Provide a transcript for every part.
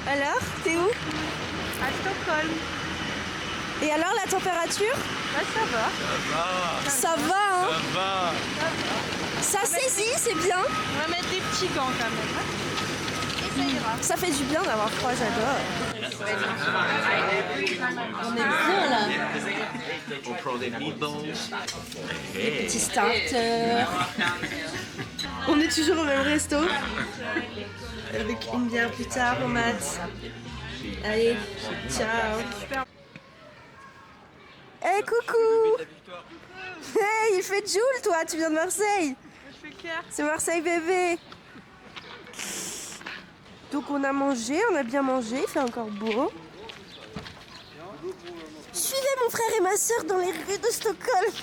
Alors, t'es où? À Stockholm. Et alors, la température? Bah ça va. Ça va, hein? Ça va. Ça saisit, c'est bien. On va mettre des petits gants quand même. Hein. Et ça ira. Ça fait du bien d'avoir froid, j'adore. On est bien là. On prend des meatballs. Petit starter. On est toujours au même resto. Avec une bière plus tard au mat. Allez, ciao. Hey, coucou. Hey, il fait Joule, toi, tu viens de Marseille. Je fais clair. C'est Marseille bébé. Donc on a mangé, on a bien mangé, il fait encore beau. Suivez mon frère et ma soeur dans les rues de Stockholm.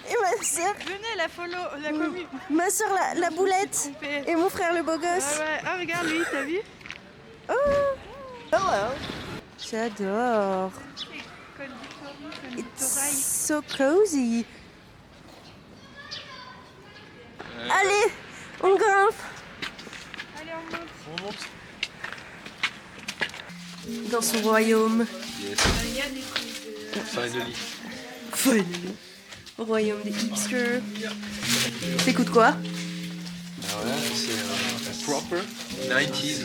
Et ma soeur, Venez la follow, la commune. ma soeur la boulette. Et mon frère le beau gosse. Ah ouais, ah regarde lui, t'as vu? Oh, hello. J'adore. It's so cozy. Allez, on grimpe. Allez, on monte. On monte. Dans son royaume. Yes. Finally. Finally. Au royaume des hipsters. T'écoutes quoi? Alors là, c'est un proper 90s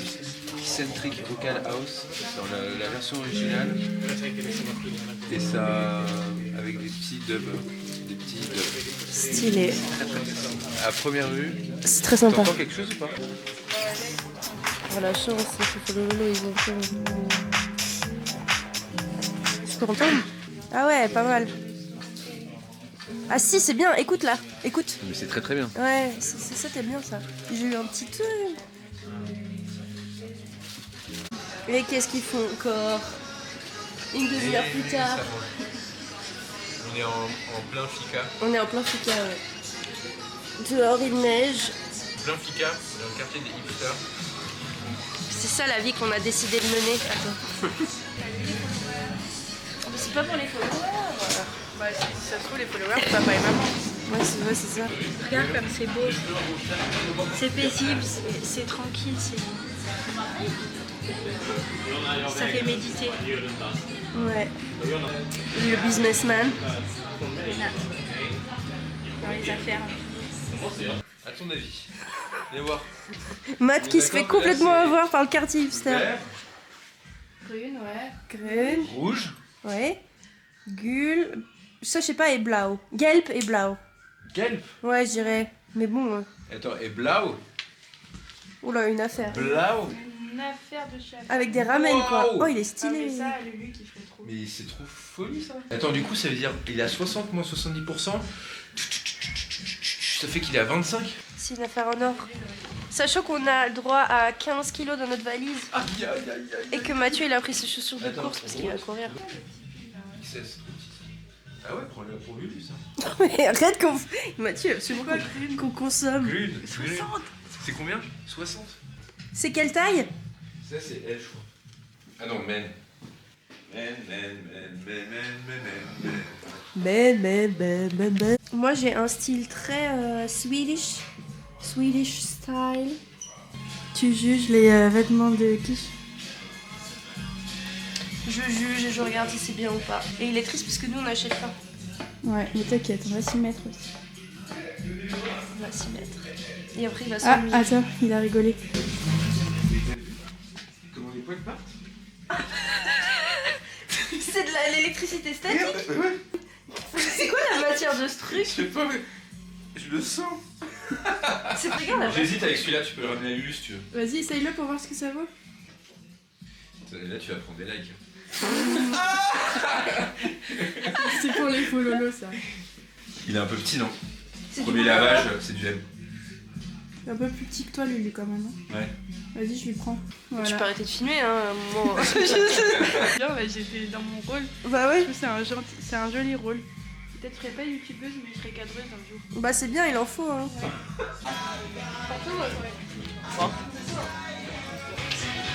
centric vocal house dans la version originale. Et ça avec des petits dubs. Des petits dubs. Stylé. À première vue, C'est très sympa. t'entends quelque chose ou pas? Oh, la chance, c'est le vélo, ils ont fait. Tu peux entendre? Ah ouais, pas mal. Ah si, c'est bien, écoute là, écoute. Mais c'est très très bien. Ouais, c'est ça, t'es bien ça. J'ai eu un petit truc. Et qu'est-ce qu'ils font encore? Une demi-heure plus tard. On est en plein fika. On est en plein fika, ouais. Dehors, il neige. Plein fika, dans le quartier des hipsters. C'est ça la vie qu'on a décidé de mener. Attends. C'est pas pour les followers. Bah si ça se trouve les followers, papa et maman. Ouais, c'est ça. Regarde comme c'est beau. C'est paisible, c'est tranquille, ça fait méditer. Ouais. Le businessman. Dans les affaires. À ton avis, viens voir. Matt qui se fait complètement avoir par le quartier hipster. Vert, Brune, ouais. Grün. rouge, Ouais. Gul. Ça, je sais pas, et blau. Gelb et blau. gelb. Ouais, je dirais. Mais bon. Attends, et blau. Oula, une affaire. Blau. Une affaire de chef. Avec des ramen, quoi. Wow. Oh, il est Ah mais stylé. ça, Lulu qui ferait trop. Mais c'est trop folie ça. Attends, du coup, ça veut dire il est à 60 moins 70%. Ça fait qu'il est à 25. C'est une affaire en or. Sachant qu'on a le droit à 15 kilos dans notre valise. Aïe aïe aïe aïe. Et que Mathieu, il a pris ses chaussures de Attends, course parce qu'il va courir. XS. Ah ouais, prends-le pour Lulu ça. Mais arrête qu'on. Mathieu, absolument qu'on consomme. Lune. 60. C'est combien? 60. C'est quelle taille? Ça c'est elle, je crois. Ah non, men. Men. Ben. Moi, j'ai un style très Swedish. Swedish style. Tu juges les vêtements de qui? Je juge et je regarde si c'est bien ou pas. Et il est triste parce que nous, on n'achète pas. Ouais, mais t'inquiète, on va s'y mettre aussi. On va s'y mettre. Et après, il va Ah, s'ennuyer. attends, il a rigolé. Comment les poils partent? C'est de l'électricité statique. Ouais. C'est quoi la matière de ce truc? Je sais pas, mais je le sens. C'est regarde là. J'hésite avec celui-là, tu peux le ramener à Lulu si tu veux. Vas-y, essaye-le pour voir ce que ça vaut. Et là, tu vas prendre des likes. C'est pour les faux lolos, ça. Il est un peu petit, non? C'est du Premier lavage, c'est du M. Un peu plus petit que toi, Lulu, quand même. Ouais. Vas-y, je lui prends. Voilà. Tu peux arrêter de filmer, hein, à un moment. Bien, bah, j'étais dans mon rôle. Bah ouais. Je trouve que c'est un joli rôle. Peut-être je serais pas youtubeuse, mais je serais cadreuse un jour. Bah c'est bien, il en faut. Hein.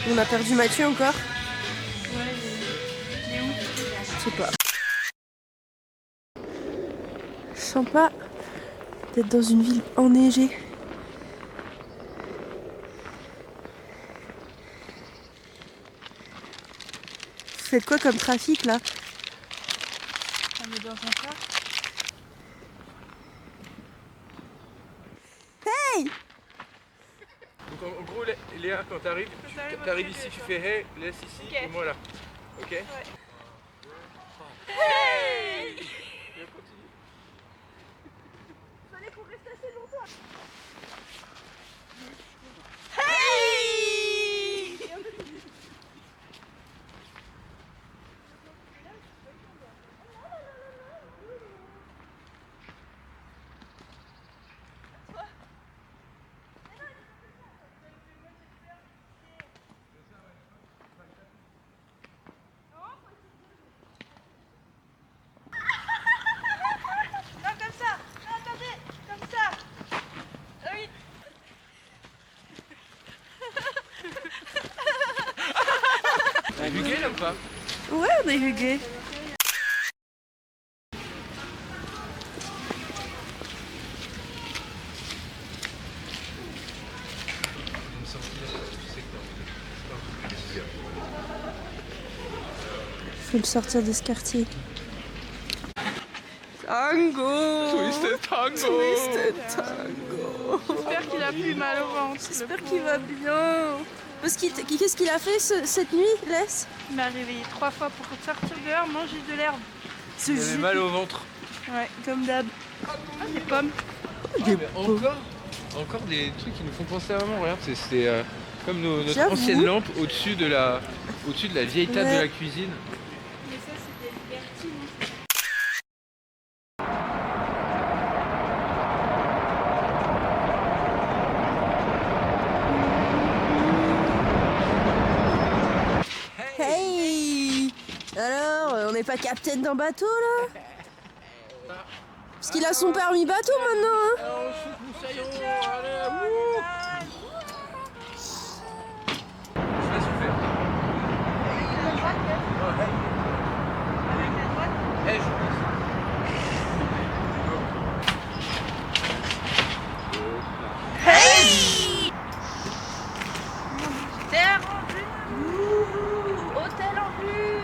On a perdu Mathieu encore. Ouais, il est où? Je sais pas. Sympa d'être dans une ville enneigée. Vous faites quoi comme trafic là? On est dans un parc. Donc en gros, Léa, quand t'arrives ici, tu fais hey, laisse ici, et moi là. Ok? Ouais. Hey! Fallait qu'on reste assez longtemps. T'as vu gay là ou pas? Ouais, on est hugué. Faut le sortir de ce quartier. Tango! Twisted Tango! Twisted Tango! J'espère qu'il a plus mal au ventre. J'espère qu'il va bien. Qu'est-ce qu'il a fait cette nuit, Laisse? Il m'a réveillé 3 fois pour sortir dehors, manger de l'herbe. Il avait mal au ventre. Ouais, comme d'hab. Ah, des pommes. Encore des trucs qui nous font penser à maman. Regarde, c'est comme notre J'avoue. ancienne lampe au-dessus de la vieille table Ouais. de la cuisine. Mais ça, c'est des libertines. Hey! Alors, on n'est pas capitaine d'un bateau là? Parce qu'il a son permis bateau maintenant, hein? Terre en vue. Hôtel en vue.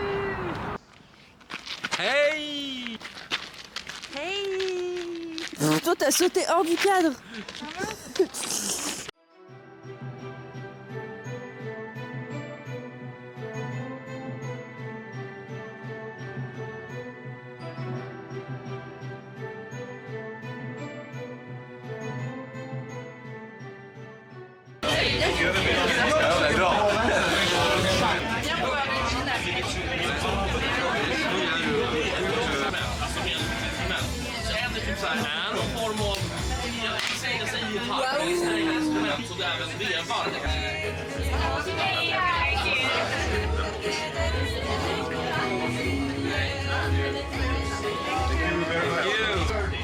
Hey! Hey! Toi, t'as sauté hors du cadre!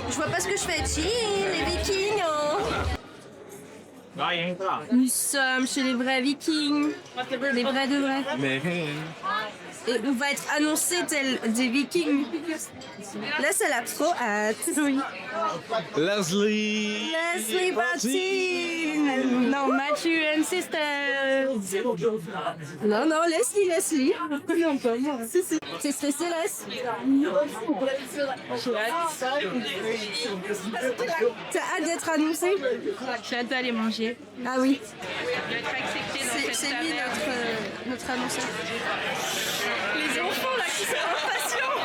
Je vois pas ce que je fais. Chill, les vikings, hein. Nous sommes chez les vrais vikings. Les vrais de vrais. Mais Et on va être annoncé tel des vikings. Là, c'est la pro hâte. Leslie! Leslie Martin! Non, Matthew and Sisters! Non, non, Leslie! Non, pas moi. C'est stressé, Les? T'as hâte d'être annoncé? J'ai hâte d'aller manger. Ah oui, D'être accepté dans cette c'est lui taverne. notre annonceur. Les enfants là qui sont impatients.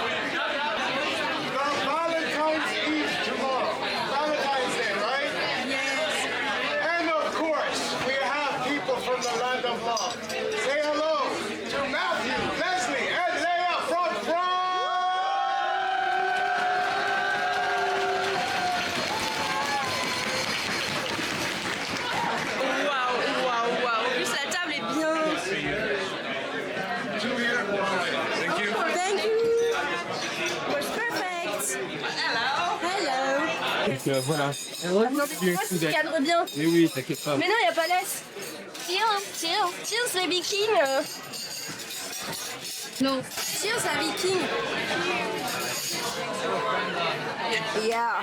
Valentine's Eve tomorrow. Valentine's Day, right? Yes. And of course, we have people from the land of love. Say hello to Matthew, Leslie, and Leia from France! voilà. Moi, si tu cadres bien. Mais oui, t'inquiète pas. Mais non, il n'y a pas l'S. Cheers les vikings. Non. Cheers la viking. Yeah.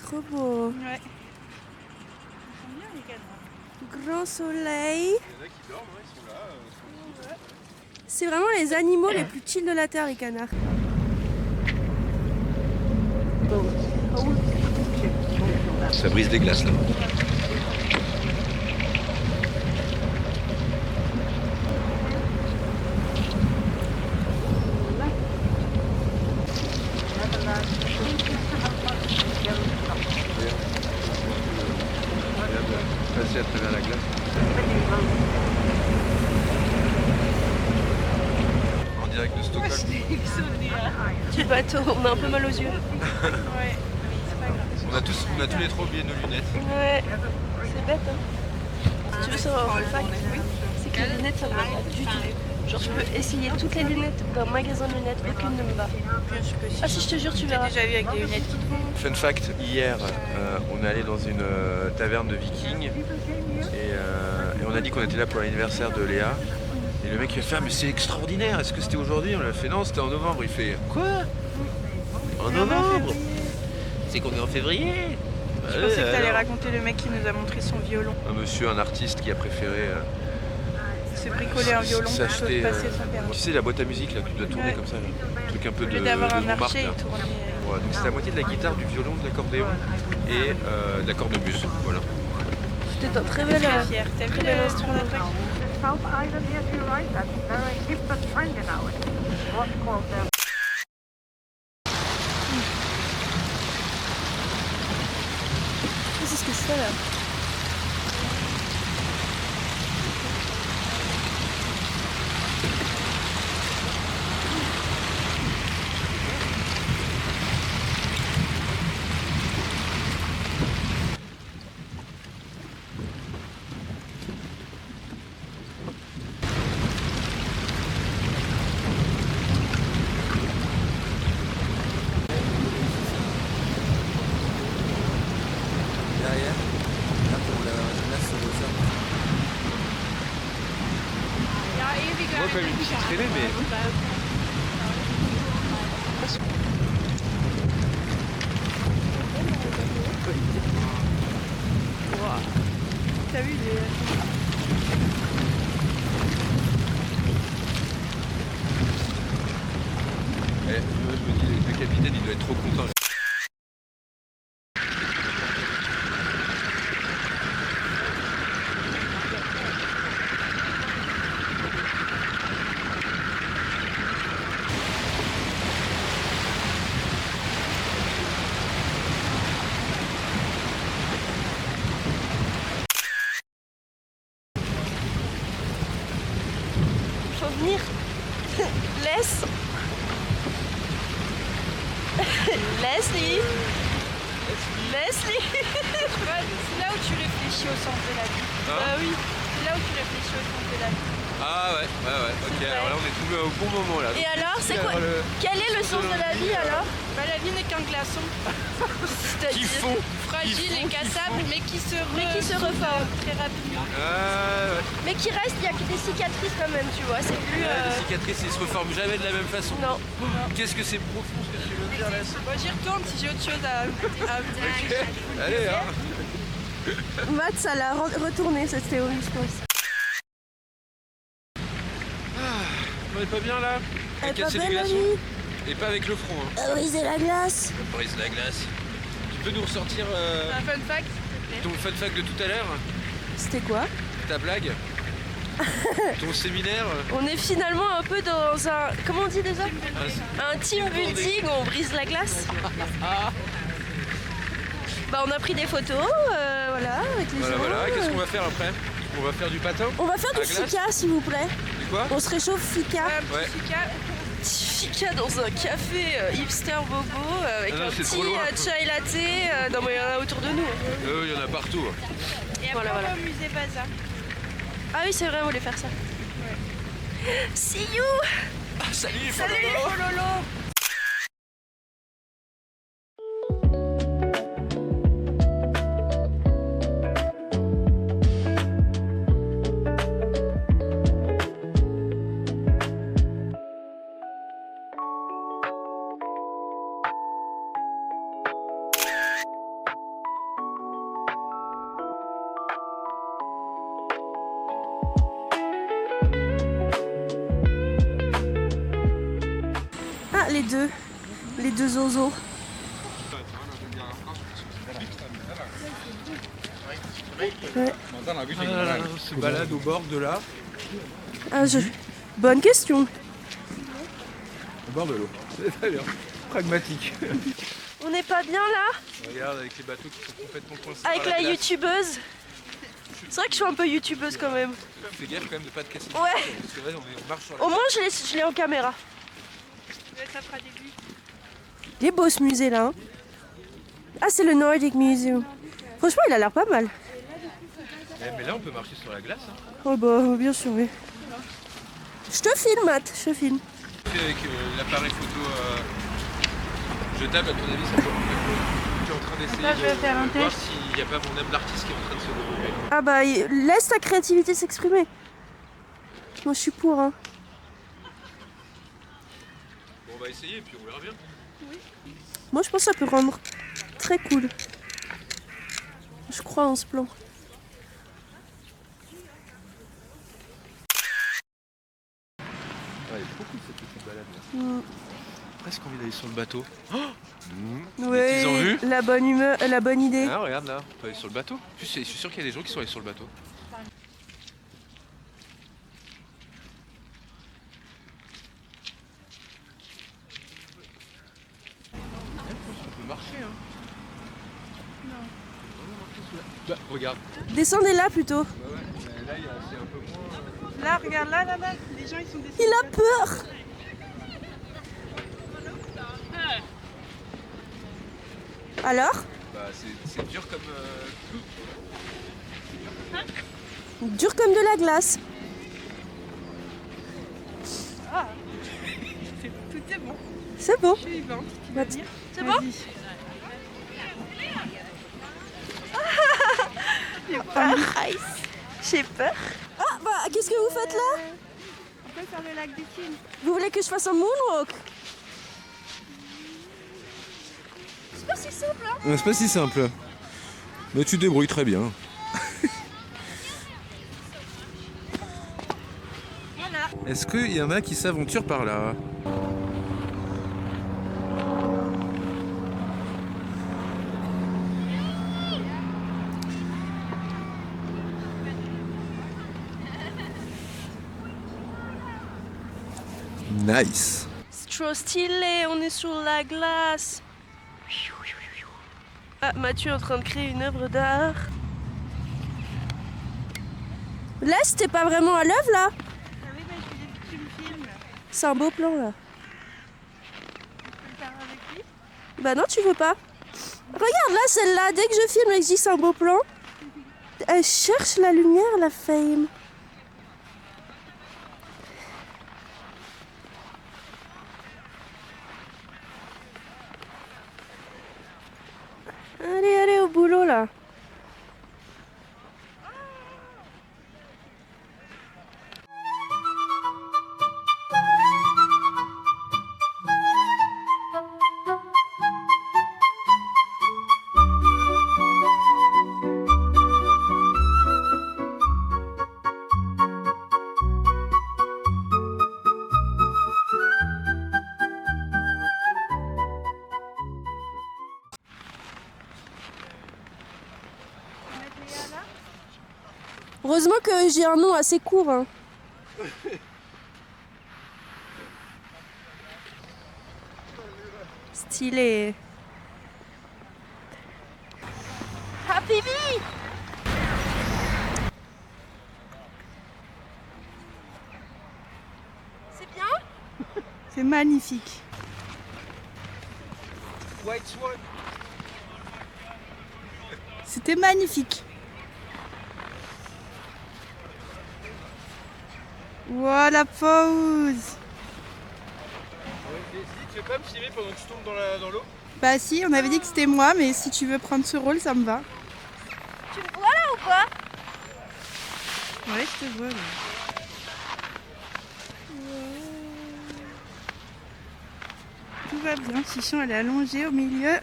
Trop beau. Ouais. Grand soleil. C'est vraiment les animaux les plus chill de la terre, les canards. Ça brise des glaces là. Passer à travers la glace. En direct de Stockholm. Du bateau, on a un peu mal aux yeux. Ouais, mais c'est pas grave. On a tous les trois oublié nos lunettes. Ouais, c'est bête hein. Si tu veux savoir un fact, c'est que les lunettes ça me va pas du tout. Genre je peux essayer toutes les lunettes d'un magasin de lunettes, aucune ne me va. Ah si je te jure tu verras. J'ai déjà vu avec des lunettes qui te vont. Fun fact, hier on est allé dans une taverne de vikings et on a dit qu'on était là pour l'anniversaire de Léa. Et le mec il a fait ah, mais c'est extraordinaire, est-ce que c'était aujourd'hui? On l'a fait non, c'était en novembre. Il fait quoi? En novembre? C'est qu'on est en février. Je pensais que t'allais raconter le mec qui nous a montré son violon. Un monsieur, un artiste qui a préféré Se bricoler un violon pour s'acheter passer son permis. tu sais la boîte à musique là, tu dois tourner Ouais. comme ça là. Un truc un peu Au de lieu d'avoir un Montmartre, marché, là. il tournait. Voilà, donc c'est la moitié de la guitare, du violon, de l'accordéon et de la cornemuse. Voilà. C'était un très bel Très fier. T'as vu l'instrument de South Island, yes, you're right. That's a very hip and trendy now. What's called the C'est ce que je fais là. Derrière, là pour la glace sur le sol. On voit quand même une petite traînée, mais T'as vu les... je me dis le capitaine il doit être trop content. Faut venir. Laisse. Leslie. Leslie. C'est là où tu réfléchis au sens de la vie. Hein oui. C'est là où tu réfléchis au sens de la vie. Ah ouais, ok, alors là on est tombé au bon moment là. Et alors, c'est quoi Alors, Quel est le sens de la vie alors? Bah, la vie n'est qu'un glaçon. Qui font Fragile et cassable, mais qui se reforme très rapidement. ouais. Mais qui reste, il y a que des cicatrices quand même, tu vois. C'est plus. Les cicatrices ils se reforment jamais de la même façon. Non. Qu'est-ce que c'est profond ce que tu veux dire là? Bon, j'y retourne si j'ai autre chose à dire. Allez hein. Matt, ça l'a retourné cette théorie, je pense. On est pas bien là? Elle est pas Casser des belle la glaçons. vie. Et pas avec le front hein. Briser la glace. Brise la glace. Tu peux nous ressortir Un fun fact, s'il te plaît. ton fun fact de tout à l'heure? C'était quoi? Ta blague? Ton séminaire? On est finalement un peu dans un. Comment on dit déjà? Un team building. building où on brise la glace. Bah on a pris des photos, voilà, avec les gens. Voilà. Qu'est-ce qu'on va faire après? On va faire du patin? On va faire À du glace fika s'il vous plaît. Du quoi? On se réchauffe fika. Ouais. Fika dans un café hipster bobo avec Ah non, un c'est petit trop loin. chai latte. Non mais il y en a autour de nous. Il y en a partout. Et après, Voilà, on va voilà. au musée Baza. Ah oui c'est vrai, on voulait faire ça. See you. Salut les Salut les fololos. Ah les deux zozos. Ouais. Se balade au bord de là. Bonne question. Au bord de l'eau. C'est très bien. Pragmatique. On n'est pas bien là Regarde avec les bateaux qui sont complètement coincés. avec par la glace. youtubeuse. C'est vrai que je suis un peu youtubeuse quand même. Fais gaffe quand même de pas te casser. Ouais. Parce que là on marche sur la Au moins je l'ai en caméra. Ça fera des buts. Il est beau ce musée là. Hein. Ah c'est le Nordic Museum. Franchement il a l'air pas mal. Mais là on peut marcher sur la glace. Hein. Oh bah bien sûr oui. Je te filme Matt, je te filme. Avec l'appareil photo jetable, à ton avis ça peut rendre quoi? Tu es en train d'essayer Là, je vais faire un de voir test. s'il n'y a pas mon âme d'artiste qui est en train de se développer. Ah bah laisse ta créativité s'exprimer. Moi je suis pour hein. Bon on va essayer et puis on verra bien. Moi je pense que ça peut rendre très cool. Je crois en ce plan. Ouais, il y a beaucoup de cette petite balade là. Presque envie d'aller sur le bateau. Ils ont vu la bonne humeur, la bonne idée. Ah regarde là, on peut aller sur le bateau. En plus, je suis sûr qu'il y a des gens qui sont allés sur le bateau. On peut marcher hein. Bah, regarde. Descendez là plutôt. Mais là, c'est un peu moins. Là, regarde, là. Les gens, ils sont descendus. Il a peur. Alors Bah, c'est dur comme. Dur comme de la glace. Tout est bon. C'est beau. Je suis vivante. C'est bon. J'ai peur. J'ai peur. Ah bah qu'est-ce que vous faites là? On peut faire le lac des Cygnes. Vous voulez que je fasse un moonwalk? C'est pas si simple hein. C'est pas si simple. Mais tu te débrouilles très bien. Voilà. Est-ce qu'il y en a qui s'aventurent par là? Nice. C'est trop stylé, on est sur la glace. Ah, Mathieu est en train de créer une œuvre d'art. Là, c'était pas vraiment à l'œuvre là. Ah oui, tu me filmes. C'est un beau plan là. Tu peux le faire avec lui. Bah non, tu veux pas. Regarde là, celle-là, dès que je filme et que je dis c'est un beau plan, elle cherche la lumière, la fame. Allez, au boulot là. Heureusement que j'ai un nom assez court. Hein. Stylé. Phoebe! C'est bien? C'est magnifique. C'était magnifique. Voilà, pause. Tu veux pas me filmer pendant que je tombe dans l'eau? Bah si, on avait dit que c'était moi, mais si tu veux prendre ce rôle, ça me va. Tu me vois là ou pas? Ouais, je te vois. Ouais. Tout va bien, Chichon, elle est allongée au milieu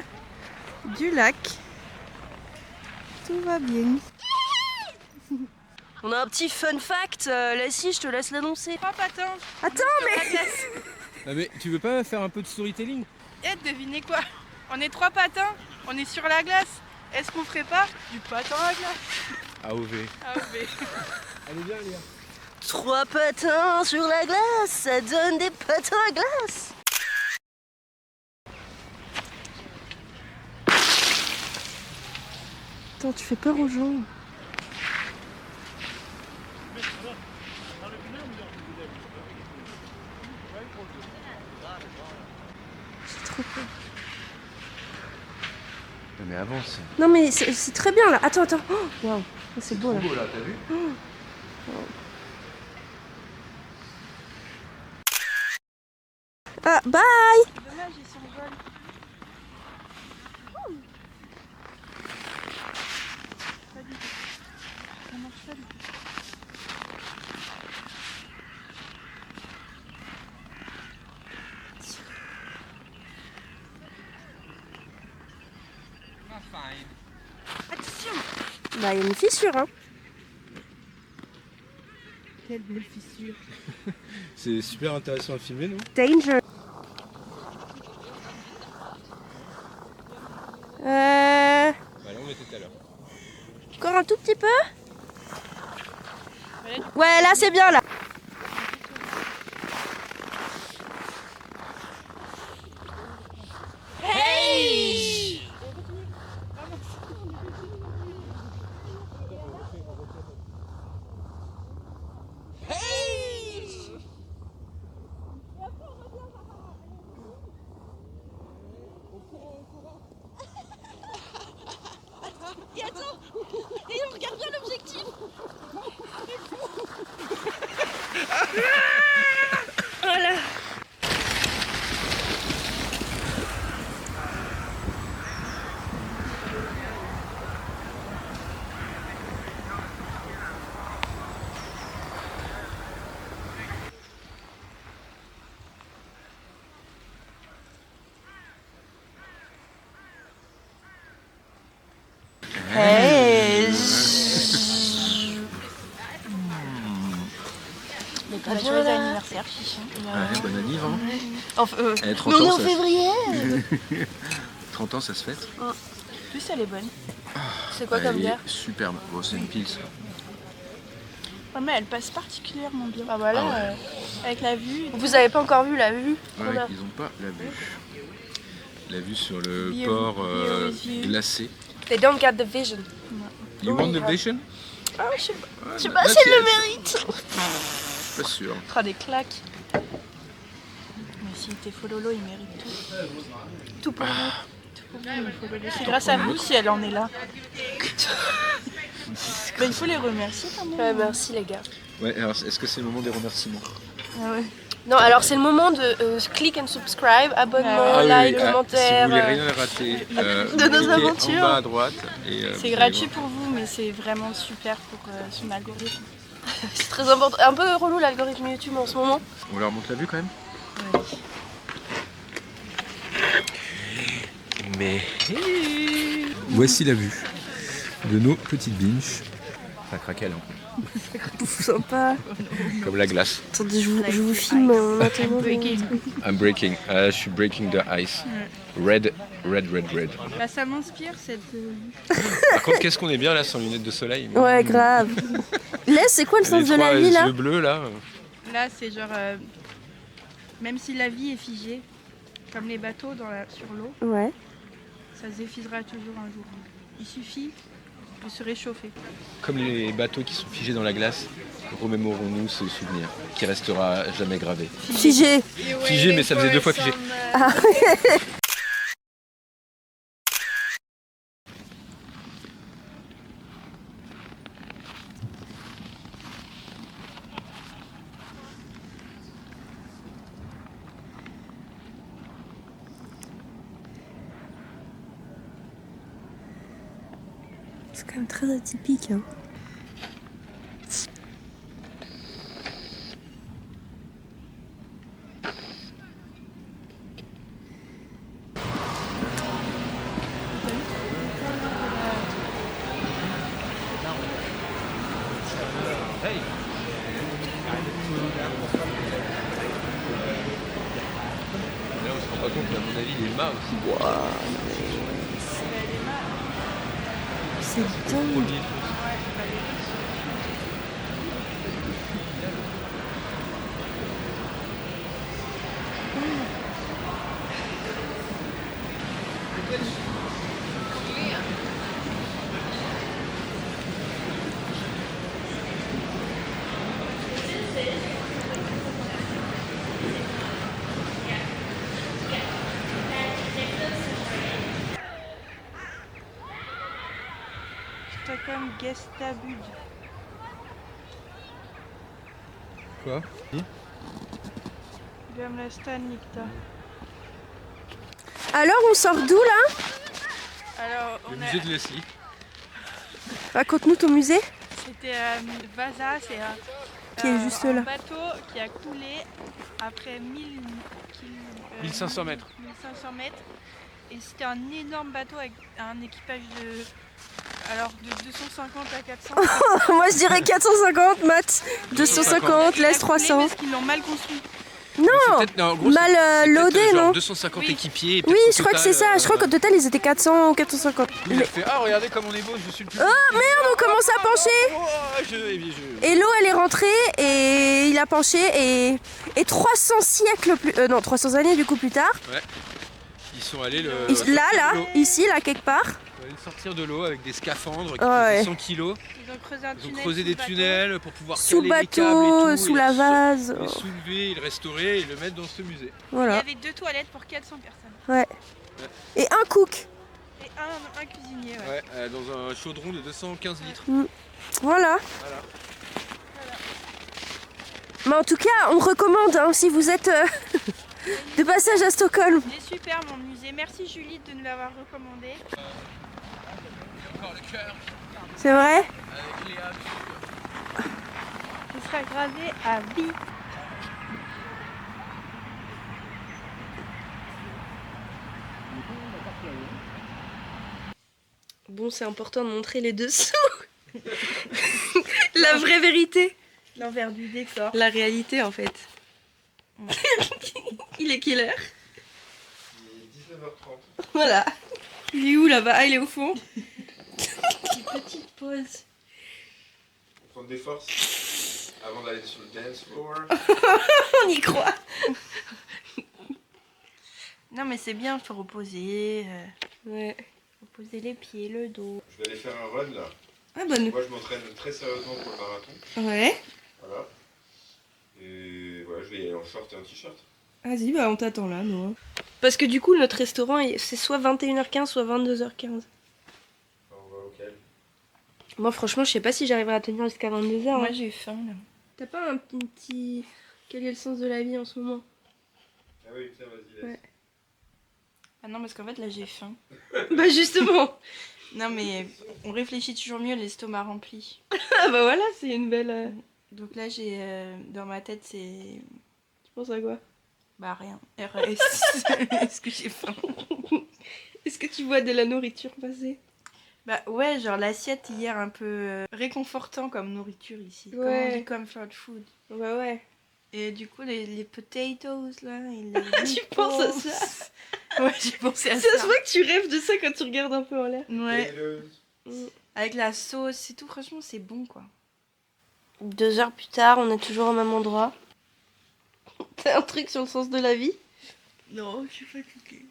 du lac. Tout va bien. On a un petit fun fact, Lassie, je te laisse l'annoncer. 3 patins. Attends, mais... Ah mais tu veux pas faire un peu de storytelling? Et devinez quoi? On est 3 patins, on est sur la glace. Est-ce qu'on ferait pas du patin à glace? AOV. Ah oui. Elle est bien, Léa. 3 patins sur la glace, ça donne des patins à glace. Attends, tu fais peur aux gens. J'ai trop peur. Mais avance. Non mais c'est très bien là. Attends. Oh, waouh, c'est beau là. Beau là, t'as vu? Ah, bye. Dommage, ils sont vol. Pas du tout. Ça marche pas du tout. Attention. Bah, il y a une fissure, hein. Quelle belle fissure. C'est super intéressant à filmer, non? Danger. Bah là on était tout à l'heure. Encore un tout petit peu. Ouais, là c'est bien là. Hey! Et attends, et on regarde bien l'objectif. Voilà. Hey! Joyeux anniversaire, Chichon. Ouais, bonne année, hein. Enfin, Eh, 30 mais on est ans, en ça- février. 30 ans, ça se fête. En plus, elle est bonne. C'est quoi comme Elle est bière? superbe. Bon, c'est une pils. Ouais, mais elle passe particulièrement bien. Ah voilà, Ah ouais. avec la vue. Vous avez pas encore vu la vue? Ouais, qu'on a. ils ont pas la vue. La vue sur le Beer- port beer with you. glacé. They don't get the vision. You want the vision? Ah, je sais pas. Ouais, Je sais not pas si elle le yet. mérite. Pas sûr. fera des claques. Mais si t'es Fololo, il mérite tout. Tout pour nous. Tout pour nous, Fololo. C'est grâce à vous si elle en est là. Mais il faut les remercier quand même. Ouais, merci les gars. Ouais, alors est-ce que c'est le moment des remerciements? Ah ouais. Non, alors c'est le moment de click and subscribe, abonnement, Ah oui, like, Si commentaire. vous voulez rien rater, de nos cliquez aventures. en bas à droite. Et, C'est vous gratuit allez pour vous, mais c'est vraiment super pour son algorithme. C'est très important. Un peu relou l'algorithme YouTube en ce moment. voir. On leur montre la vue quand même? Mais voici la vue de nos petites binches. Ça craquelle, hein. Sympa. Comme la glace. Attendez, je vous filme en attendant. I'm breaking. Je suis breaking the ice. Red. Bah, ça m'inspire cette. Par contre, qu'est-ce qu'on est bien là sans lunettes de soleil. Ouais, grave. Laisse, c'est quoi le sens Les de la trois vie là? yeux bleus là. Là, c'est genre. Même si la vie est figée, comme les bateaux sur l'eau, Ouais. ça se défigera toujours un jour. Il suffit peut se réchauffer. Comme les bateaux qui sont figés dans la glace, remémorons-nous ce souvenir qui restera jamais gravé. Figé. Figé, mais ça faisait 2 fois figé. C'est quand même très atypique. Hein. Là, on se rend pas compte, mais à mon avis, les mâts aussi. C'est dingue. Stockholm Gestabud. Quoi? Gamla stan Nikta. Alors, on sort d'où là? Alors, Le on musée de Leslie. Raconte-nous ton musée. C'était Vasa, c'est Qui est juste un là. bateau qui a coulé après 1500 mètres. 1500 mètres. Et c'était un énorme bateau avec un équipage de 250 à 400. Moi je dirais 450, Matt. 250, Il a laisse coulé 300. parce qu'ils l'ont mal construit. Non, En gros, mal c'est peut-être, loadé, genre non? 250 Oui. équipiers. et Oui, peut-être je crois que au c'est total, ça. Je crois qu'au total ils étaient 400 ou 450. Il a Mais... fait ah regardez comme on est beau, je suis le plus. Oh merde, on commence à pencher. Et l'eau elle est rentrée et il a penché et 300 siècles plus... non, 300 années du coup plus tard. Ouais. Ils sont allés le. Là, ici, là quelque part. Ils allaient sortir de l'eau avec des scaphandres qui Ouais. pesaient 100 kilos. Ils ont creusé un Ils ont tunnel. creusé sous des le bateau. tunnels pour pouvoir Sous le caler les câbles et bateau, tout, sous et la les vase. les soulever, le restaurer et le mettre dans ce musée. Il y Voilà. avait 2 toilettes pour 400 personnes. Ouais. Et un cook. Et un cuisinier, ouais. Ouais, dans un chaudron de 215 litres. Voilà. Voilà. Mais en tout cas, on recommande hein, si vous êtes de passage à Stockholm. Il est super mon musée. Merci Julie de nous l'avoir recommandé. Encore le cœur C'est vrai? avec Léa. Il sera gravé à vie. Bon, c'est important de montrer les dessous. La vraie vérité. L'envers du décor. La réalité en fait. Il est quelle heure? Il est 19h30. Voilà. Il est où là-bas? Ah, il est au fond. Petite pause. Prendre des forces avant d'aller sur le dance floor. On y croit. Non mais c'est bien, il faut reposer. Ouais. Reposer les pieds, le dos. Je vais aller faire un run là. Ah bonne. Moi je m'entraîne très sérieusement pour le marathon. Ouais. Voilà. Et voilà, je vais y aller en short et un t-shirt. Vas-y, bah on t'attend là, nous. Parce que du coup, notre restaurant, c'est soit 21h15, soit 22h15. On va auquel? Moi, franchement, je sais pas si j'arriverai à tenir jusqu'à 22h. Moi j'ai faim là. T'as pas un petit... Quel est le sens de la vie en ce moment? Ah oui, tiens, vas-y, laisse. Ouais. Ah non parce qu'en fait là j'ai faim. Bah justement. Non mais on réfléchit toujours mieux l'estomac rempli. Ah bah voilà, c'est une belle... Donc là j'ai dans ma tête c'est Tu penses à quoi? bah rien. RS. Est-ce que j'ai faim? Est-ce que tu vois de la nourriture passer? Bah ouais, genre l'assiette hier un peu réconfortant comme nourriture ici. Comme Ouais. on dit comfort food. Bah ouais. Et du coup les potatoes là, et les Tu penses à meatballs. ça? Ouais, j'ai pensé à Ça ça. se voit que tu rêves de ça quand tu regardes un peu en l'air. Ouais, Potatoes. avec la sauce et tout, franchement c'est bon quoi. 2 heures plus tard, on est toujours au même endroit. T'as un truc sur le sens de la vie? Non, je suis fatiguée.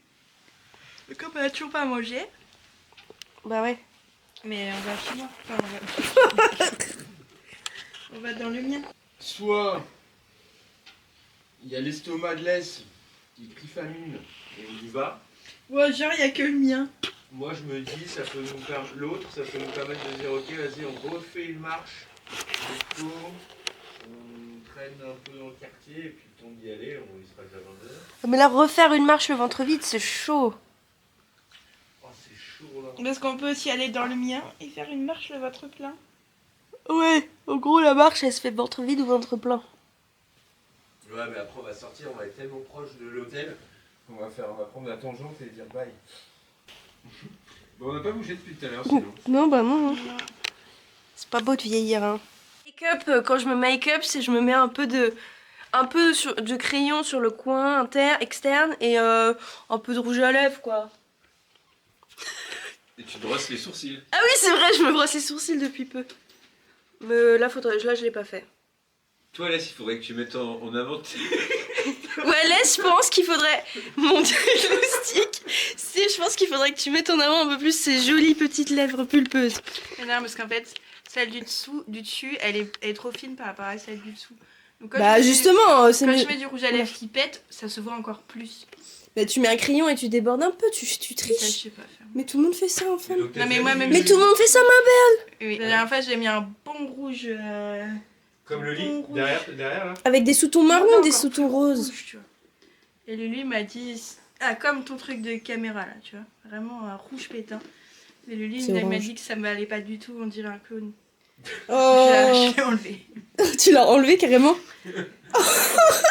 Mais comme elle a toujours pas mangé, Bah ouais. Mais on va chez moi. Enfin, on va dans le mien. Soit il y a l'estomac de l'Est qui crie famine et on y va. Ouais, genre, il n'y a que le mien. Moi je me dis, ça peut nous faire l'autre, ça peut nous permettre de dire ok, vas-y, on refait une marche, on tourne, on traîne un peu dans le quartier et puis le temps d'y aller, il sera déjà 22h. Mais là, refaire une marche le ventre vide, c'est chaud. Oh, c'est chaud là. Parce qu'on peut aussi aller dans le mien et faire une marche le ventre plein. Ouais, en gros, la marche, elle se fait ventre vide ou ventre plein. Ouais, mais après on va sortir, on va être tellement proche de l'hôtel qu'on va prendre la tangente et dire bye. Bon, on n'a pas bougé depuis tout à l'heure sinon. Non, bah non. C'est pas beau de vieillir, hein. Make-up, quand je me make-up, c'est je me mets un peu de crayon sur le coin externe et un peu de rouge à lèvres, quoi. Et tu brosses les sourcils. Ah oui, c'est vrai, je me brosse les sourcils depuis peu. Mais là, je l'ai pas fait. Toi, Alès, il faudrait que tu mettes en avant Ouais, laisse, je pense qu'il faudrait... Mon diagnostic, je pense qu'il faudrait que tu mettes en avant un peu plus ces jolies petites lèvres pulpeuses. Non, parce qu'en fait, celle du dessus, elle est trop fine par rapport à celle du dessous. Donc, quand Bah justement, c'est quand je mets du rouge à lèvres qui pète, ça se voit encore plus. Bah tu mets un crayon et tu débordes un peu, tu Ça, je triches. sais pas faire. Mais tout le monde fait ça, enfin. Non, mais moi, même Mais tout le monde fait ça, ma belle. Oui, la dernière fois, j'ai mis un bon rouge. Comme le lit, Bon rouge. derrière là. Avec des sous-tons marrons Non, ou des encore sous-tons plus roses. rouge, tu vois. Et lui m'a dit, ah, comme ton truc de caméra là, tu vois. Vraiment un rouge pétain. Et lui, C'est il m'a orange. dit que ça m'allait pas du tout, on dirait un clown. Oh, Je l'ai enlevé. tu l'as enlevé carrément.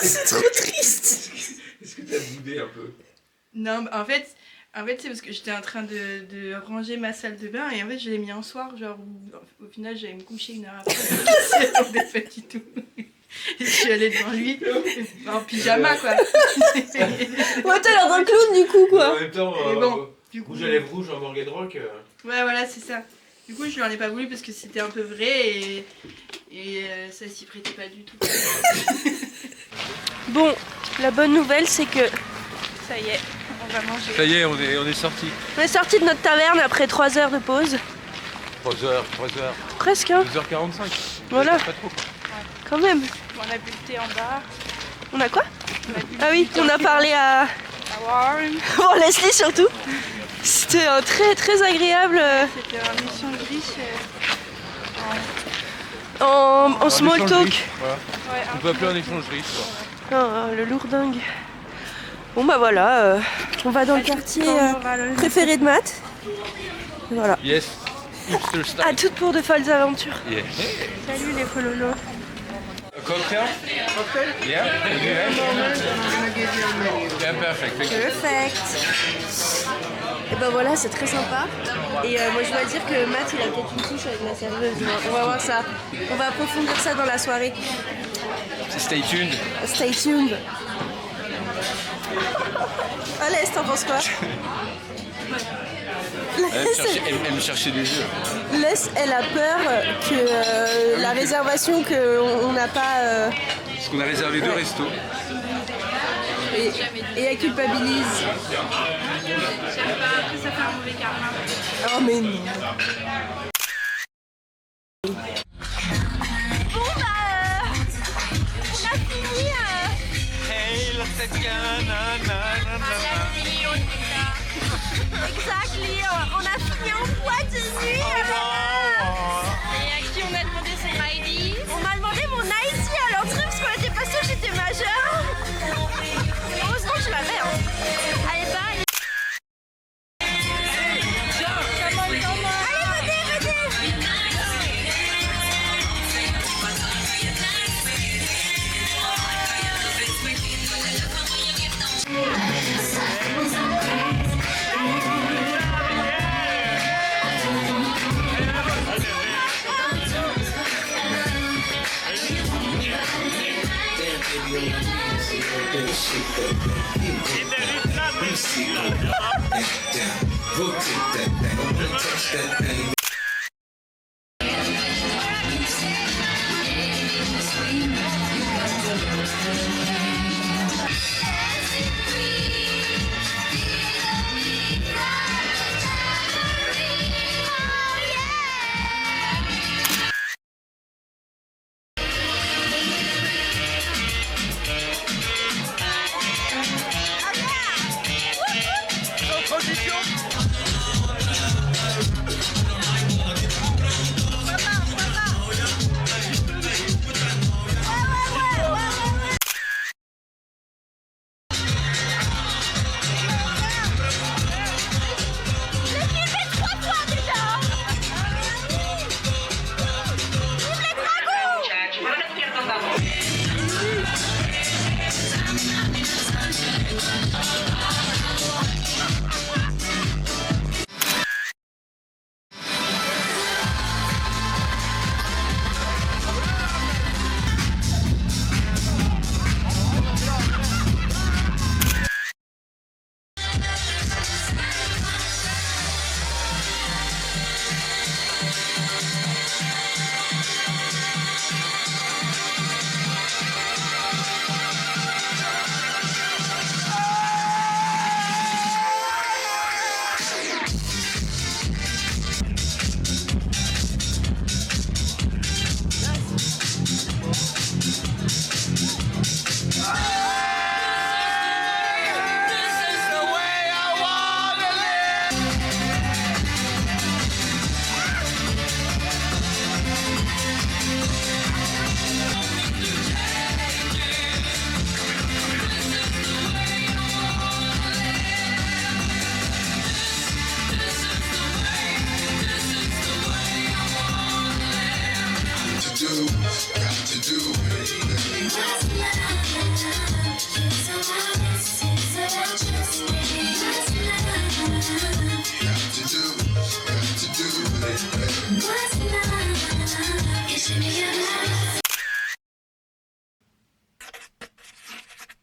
C'est trop triste. Est-ce que t'as boudé un peu? Non, en fait c'est parce que j'étais en train de ranger ma salle de bain et en fait je l'ai mis un soir, genre où, au final j'allais me coucher une heure après. Ça attendait pas du tout. Et je suis allée devant lui en pyjama quoi. Ouais, t'as l'air d'un clown du coup, En quoi. même temps, Et bon, du coup, rouge à lèvres rouge en Morgan Rock. ouais, voilà, c'est ça. Du coup, je lui en ai pas voulu parce que c'était un peu vrai et ça s'y prêtait pas du tout. Bon, la bonne nouvelle, c'est que Ça y est, on va manger. Ça y est, on est sorti. on est sorti de notre taverne après 3 heures de pause. 3h. Presque, hein. 2h45. Voilà. Pas trop. Quand même. On a bu le thé en bas. On a quoi? On a bu Ah oui, on a parlé à... Warren. Pour Leslie surtout. C'était un très très agréable C'était un mission gris. en small talk. Voilà. Ouais, On peut appeler un échange riche. Ah, le lourdingue. Bon bah voilà, on va dans le quartier préféré de Matt. Voilà. Yes. Hipster style. À toutes pour de folles aventures. Yeah. Salut les fololos. A cocktail? Yeah? Yeah, perfect. Thank you. Perfect. Et ben voilà, c'est très sympa. Et moi je dois dire que Matt il a peut-être une touche avec la serveuse. On va voir ça. On va approfondir ça dans la soirée. Stay tuned. Stay tuned. Allez, t'en penses quoi? Elle me cherchait des yeux. Laisse, elle a peur que la réservation qu'on n'a pas Parce qu'on a réservé 2 restos. et elle culpabilise. J'aime pas, après ça fait un mauvais karma. Oh mais non. Bon bah on a fini. Hey, let's Exactly. On a fini en boîte de nuit. Et à qui on a demandé son ID? On m'a demandé mon ID à l'entrée parce qu'on était pas sûr que j'étais majeure. Heureusement que je l'avais. Hein. Allez, bye.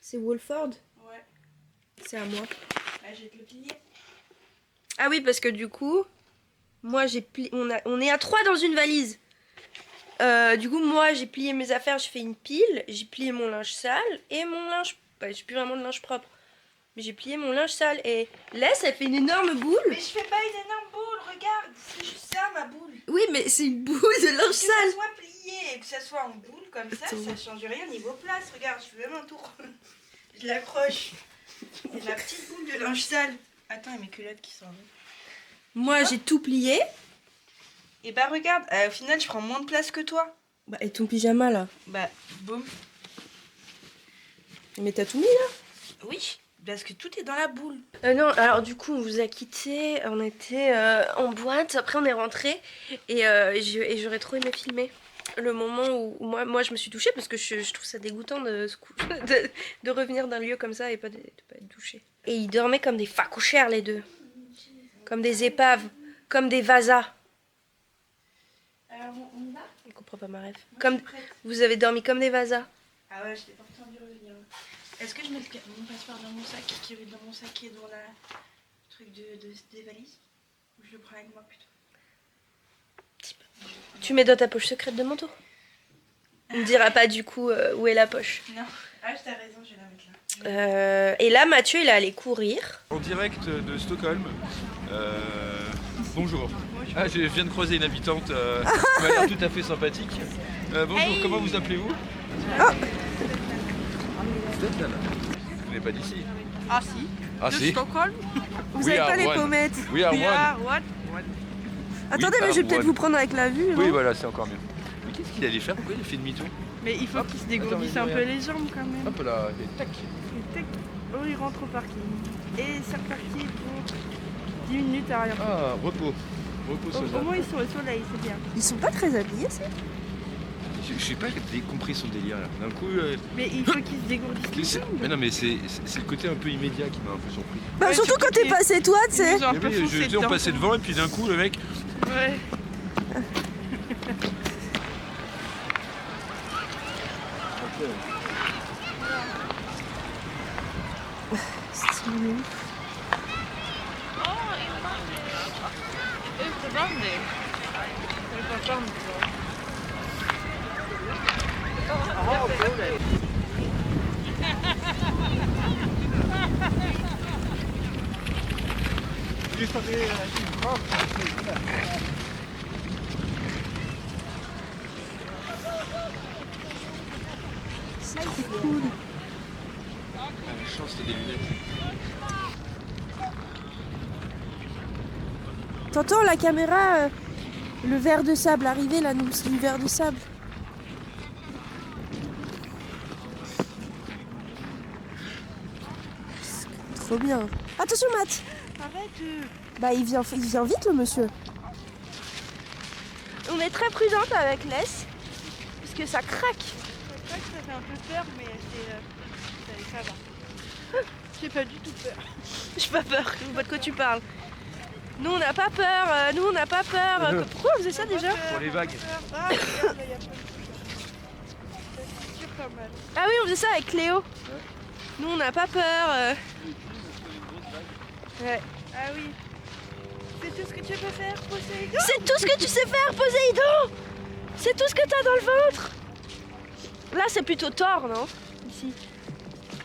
C'est Wolford? Ouais. C'est à moi. Bah, je vais te le plier. Ah oui, parce que du coup, moi j'ai plié. On est à 3 dans une valise. Du coup, moi j'ai plié mes affaires, j'ai fait une pile. J'ai plié mon linge sale et mon linge. Bah, j'ai plus vraiment de linge propre. Mais j'ai plié mon linge sale. Et laisse, elle fait une énorme boule. Mais je fais pas une énorme boule, regarde. C'est juste ça ma boule. Oui, mais c'est une boule de linge Que sale. ça soit plié et que ça soit en boule comme ça, Attends. ça change rien niveau place. Regarde, je fais même un tour. Je l'accroche. C'est la petite boule de linge sale. Attends, il y a mes culottes qui sont là. Moi j'ai tout plié. Et bah regarde, au final je prends moins de place que toi. Bah, et ton pyjama là? Bah boum. Mais t'as tout mis là? Oui, parce que tout est dans la boule. Non, alors du coup on vous a quitté, on était en boîte, après on est rentré et j'aurais trop aimé filmer le moment où moi je me suis douchée parce que je trouve ça dégoûtant de revenir d'un lieu comme ça et pas de pas être douchée. Et ils dormaient comme des facouchères les deux, comme des épaves, comme des vasas. Alors on y va? Je comprends pas ma rêve. Comme vous avez dormi comme des vasas. Ah ouais, je t'ai pas entendu revenir. Est-ce que je mets mon passeport dans mon sac qui est dans mon sac et dans la truc des valises? Ou je le prends avec moi plutôt? Tu mets dans ta poche secrète de manteau. On ne dira pas du coup où est la poche. Non. Ah, t'as raison, je vais la mettre là. Et là Mathieu il est allé courir. En direct de Stockholm. Bonjour. Ah, je viens de croiser une habitante qui m'a l'air tout à fait sympathique. Bonjour, comment vous appelez-vous? Vous êtes là, là. Vous n'êtes pas d'ici? Ah si. Ah si. Stockholm. Vous We avez are pas les one. pommettes. We are one. what? Attendez, mais je vais peut-être vous prendre avec la vue. Oui, non voilà, c'est encore mieux. Mais qu'est-ce qu'il allait faire? Pourquoi il a fait demi-tour? Mais il faut qu'il se dégourdisse Attends, un mais peu regarde. les jambes quand même. Hop là, et tac. Et tac. Oh, il rentre au parking. Et c'est reparti pour 10 minutes à rien. Ah, repos. Repos Au soldat. moins ils sont au soleil, c'est bien. Ils sont pas très habillés, c'est. Je sais pas compris son délire là. D'un coup, Mais il faut qu'ils se dégourdissent les c'est- jambes. mais non, mais c'est le côté un peu immédiat qui m'a un peu surpris. Bah, Ouais, surtout surtout quand t'es que- passé toi, tu sais. Ils nous ont un Mais peu oui, foncé on dedans. passait devant et puis d'un coup, le mec. Ouais. La chance, t'as des lunettes. T'entends la caméra, le verre de sable arriver, l'annonce du verre de sable. Trop bien. Attention Matt. Arrête. Bah il vient vite le monsieur. On est très prudente avec l'S, parce que ça craque. C'est vrai que ça fait un peu peur, mais ça va. J'ai pas du tout peur. J'ai pas peur, je vois de quoi tu parles. Nous on n'a pas peur, nous on n'a pas peur. Pourquoi on faisait ça déjà? Pour les vagues. Ah, regarde, là, y a plein de trucs. Ça tire pas mal. Ah oui, on faisait ça avec Cléo. Nous on n'a pas peur. Ouais. Ah oui. C'est tout ce que tu peux faire, Poséidon. C'est tout ce que tu sais faire, Poséidon. C'est tout ce que t'as dans le ventre. Là c'est plutôt Thor, non? Ici.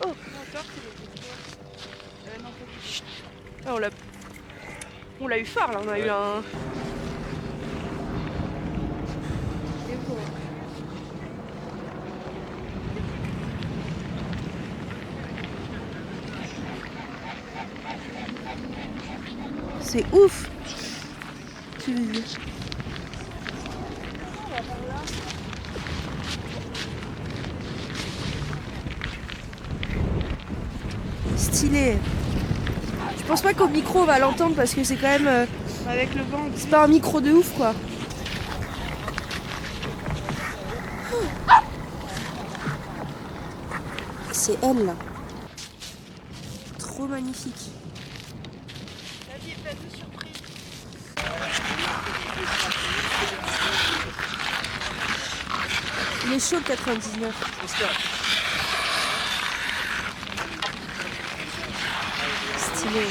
Oh. Encore, c'est le petit. Non, pas du tout. Ah, on l'a eu fort là, on a eu un... C'est ouf. Tu veux dire. Stylé. Je pense pas qu'au micro on va l'entendre parce que c'est quand même... Avec le vent. c'est pas un micro de ouf quoi. c'est elle là. Trop magnifique. La vie est pleine de surprises. Il est chaud le 99. Stylé.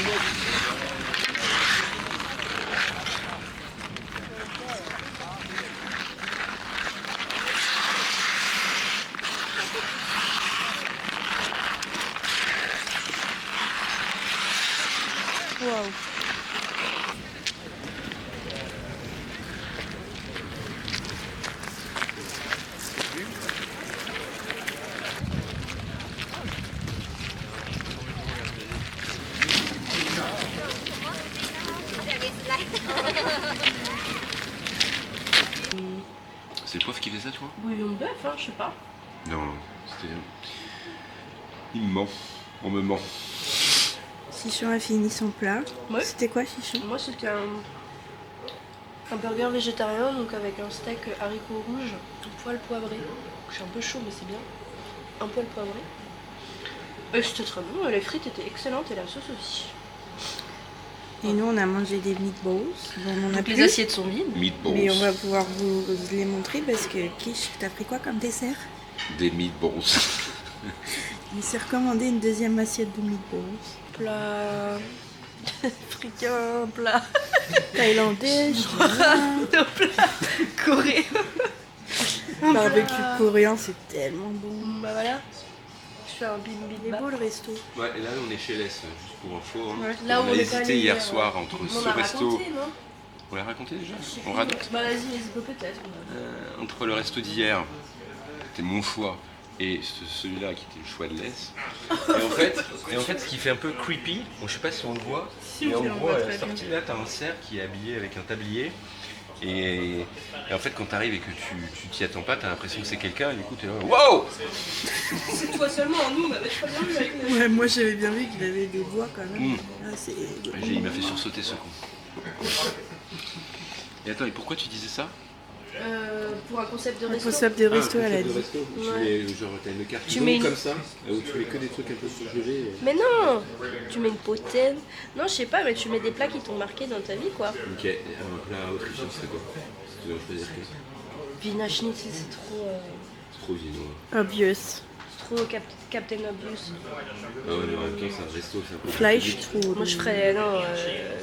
Wow. C'est le prof qui fait ça, toi? Bouillon de bœuf, hein, je sais pas. Non, c'était... Il me ment. On me ment. Chichon a fini son plat. Ouais. C'était quoi, Chichon? Moi, c'était un burger végétarien, donc avec un steak haricots rouges, un poil poivré. Je suis un peu chaud, mais c'est bien. Un poil poivré. Et c'était très bon, les frites étaient excellentes et la sauce aussi. Et nous, on a mangé des meatballs. Bon, on en a Donc les plus, assiettes sont vides. Meatballs. mais on va pouvoir vous les montrer parce que Kish, t'as pris quoi comme dessert? Des meatballs. Il s'est recommandé une deuxième assiette de meatballs. Plat africain, plat Thaïlandais, chinois, plat coréen. barbecue coréen, c'est tellement bon. Bah voilà, je fais un Il est bibimbap. beau le resto. Ouais, et là, on est chez Les, juste pour info. Hein. Ouais. Là où on a on est hésité allé hier soir entre on ce a resto... raconté, non? On l'a raconté déjà? On raconte? Bah vas-y, peut-être. Entre le resto d'hier, c'était mon choix, et celui-là qui était le choix de Les. Et en fait, ce qui fait un peu creepy, bon, je sais pas si on le voit, mais en gros, à la sortie, là, t'as un cerf qui est habillé avec un tablier. Et en fait, quand t'arrives et que tu t'y attends pas, t'as l'impression que c'est quelqu'un, et du coup, t'es là, wow! C'est toi seulement, nous on avait pas bien vu avec les... Ouais, moi j'avais bien vu qu'il avait des doigts quand même. Mm. Ah, c'est... Il m'a fait sursauter ce con. Et attends, et pourquoi tu disais ça? Pour un concept de resto. Concept de resto, elle a dit. Tu mets, genre, t'as une carte Tu mets une- comme ça, où tu mets que des trucs un peu surgelés. Mais non, tu mets une potène. Non, je sais pas, mais tu mets des plats qui t'ont marqué dans ta vie, quoi. Ok, un plat autrichien, c'est quoi? Si tu dois choisir quelque chose. Wiener Schnitzel, c'est trop... C'est trop viennois. Obvious. c'est trop Captain Obvious. Ah ouais, mais en même temps, c'est un resto, c'est un peu... Fleisch, trop. Moi, je ferais, non,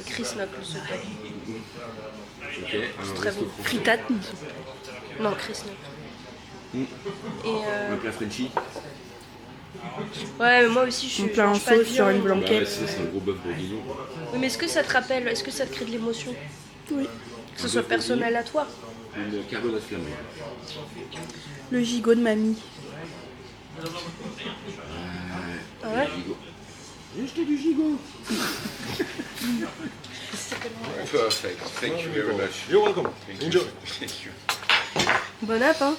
Chris Knuckles, s'il te plaît. Ok, un Très resto bon. français. Fritate. Non, Chris Knuckles. Mm. Et Un plat Frenchy. ouais, mais moi aussi, je Un suis... plat en sauce sur une Bah ouais, blanquette. c'est un gros bœuf bourguignon. Oui, mais est-ce que ça te rappelle, est-ce que ça te crée de l'émotion? Oui. Que ce soit personnel à toi? Une carbonate flammée. Le gigot de mamie. Ah ouais? Gigot. J'ai acheté du gigot. Perfect. Thank you very much. You're welcome. Thank you. Thank you. Bon app, hein?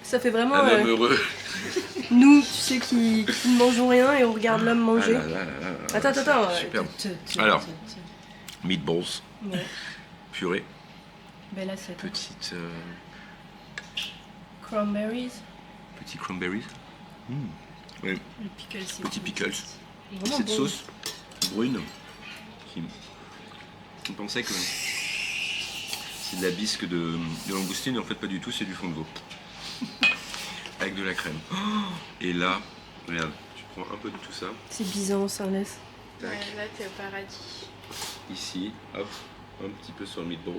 Ça fait vraiment... Un homme heureux. nous, tu sais, qui ne mangeons rien et on regarde l'homme manger. Ah là là là là. Attends. Superbe. Alors, meatballs, Ouais. purée, Belle assiette. petite, Cranberries. petit cranberries. Ouais, Le pickle, c'est petit pickles. vraiment Cette bon. sauce brune qui... On pensait que c'est de la bisque de langoustine, et en fait pas du tout, c'est du fond de veau. Avec de la crème. Oh, et là, regarde, tu prends un peu de tout ça. C'est Byzance, hein, laisse. Tac. Là, t'es au paradis. Ici, hop, un petit peu sur le meatballs.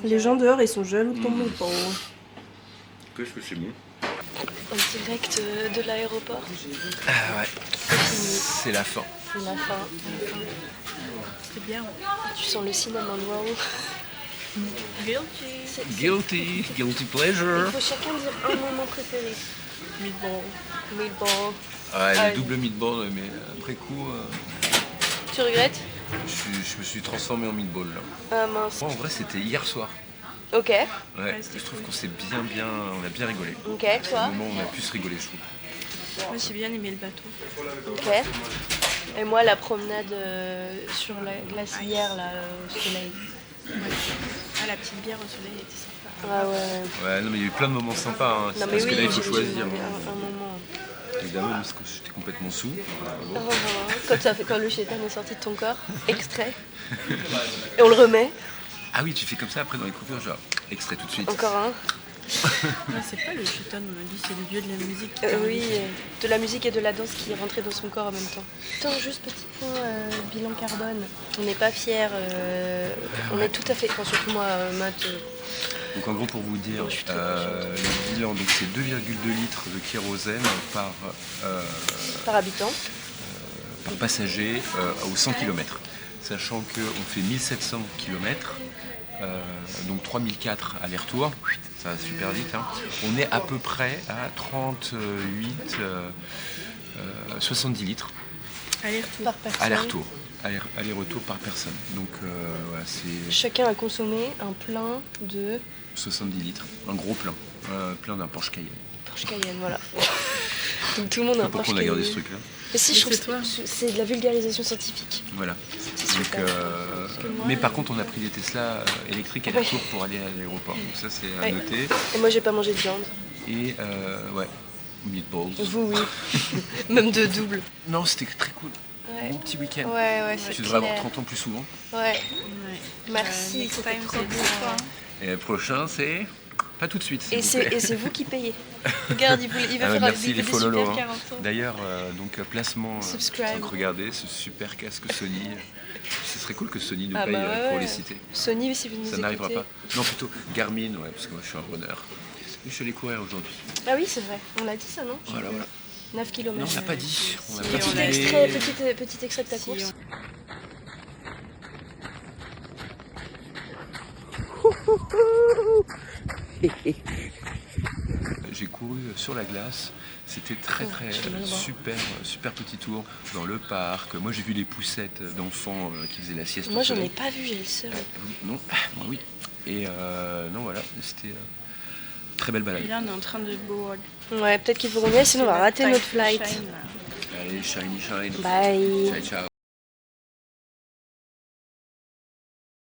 Les gens dehors, ils sont jaloux de ton meatball. Qu'est-ce que c'est bon? En direct de l'aéroport. Ah ouais, C'est fini. c'est la fin. C'est la fin. C'est bien. Tu sens le cinnamon roll. Guilty pleasure. Il faut chacun dire un moment préféré. Meatball. Meatball. Ouais, le double meatball, mais après coup, Tu regrettes? je me suis transformé en meatball là. Ah mince. Moi, en vrai, c'était hier soir. Ok. Ouais, je trouve qu'on s'est on a bien rigolé. Ok, C'est toi? le moment où on a pu se rigoler, je trouve. Moi, j'ai bien aimé le bateau. Ok. Et moi, la promenade sur la glacière, là, au soleil. Ah, la petite bière au soleil était sympa. Ah ouais. Ouais, non mais il y a eu plein de moments sympas, hein. Non mais Parce que oui, là il faut j'ai choisir. un moment. Évidemment, parce que j'étais complètement sous. Bon. Oh, quand le chétan est sorti de ton corps, extrait. Et on le remet. Ah oui, tu fais comme ça après dans les coupures, genre extrait tout de suite. Encore un. Non, c'est pas le chuton, on a dit, c'est le dieu de la musique. Oui, de la musique et de la danse qui est rentrée dans son corps en même temps. Attends, juste petit point bilan carbone. On n'est pas fiers. On est tout à fait, surtout moi, Matt. Donc en gros pour vous dire, le bilan, donc c'est 2,2 litres de kérosène Par habitant. par passager aux 100 km. Sachant qu'on fait 1700 km, donc 3004 aller-retour, ça va super vite. Hein. On est à peu près à 70 litres Par personne. aller-retour par personne. Donc voilà, c'est Chacun a consommé un plein de 70 litres, un gros plein, plein d'un Porsche Cayenne. Porsche Cayenne, voilà. Donc tout le monde a un Pourquoi Porsche on a Cayenne. gardé ce truc-là? Mais si, je trouve que c'est de la vulgarisation scientifique. Voilà. Donc, super. mais par contre, on a pris des Tesla électriques aller-retour pour aller à l'aéroport. Donc ça, c'est à Ouais. noter. Et moi, j'ai pas mangé de viande. Et ouais, meatballs. Vous, oui. Même de double. Non, c'était très cool. Ouais. Bon petit week-end. Ouais, c'est Tu devrais avoir clair. 30 ans plus souvent. Ouais. Merci, Next c'était time, trop c'est bien. pour toi. Et le prochain, c'est pas tout de suite. s'il Et vous c'est plaît. vous qui payez. Regarde, il va Ah ouais, faire merci des les follow. super Hein. 40 ans. D'ailleurs, donc placement. Subscribe. Donc regardez ce super casque Sony. Ce serait cool que Sony nous Ah paye bah ouais, pour ouais. les citer. Sony, si vous nous Ça n'arrivera écoutez. pas. Non, plutôt Garmin, ouais, parce que moi je suis un runner. Je suis allé courir aujourd'hui. Ah oui, c'est vrai. On l'a dit ça, non? Voilà, voilà. 9 km. Non, on l'a pas dit. On l'a Si, pas on dit. l'a mais- Petit extrait de ta course. J'ai couru sur la glace. C'était très super petit tour dans le parc. Moi j'ai vu les poussettes d'enfants qui faisaient la sieste. Moi, au j'en ai soleil. pas vu, j'ai le seul. Non, moi oui. Et non voilà, c'était très belle balade. Et là, on est en train de board. Ouais, peut-être qu'il faut qu'on y aille, sinon on va rater notre flight. Allez, shiny shine. Bye. Ciao ciao.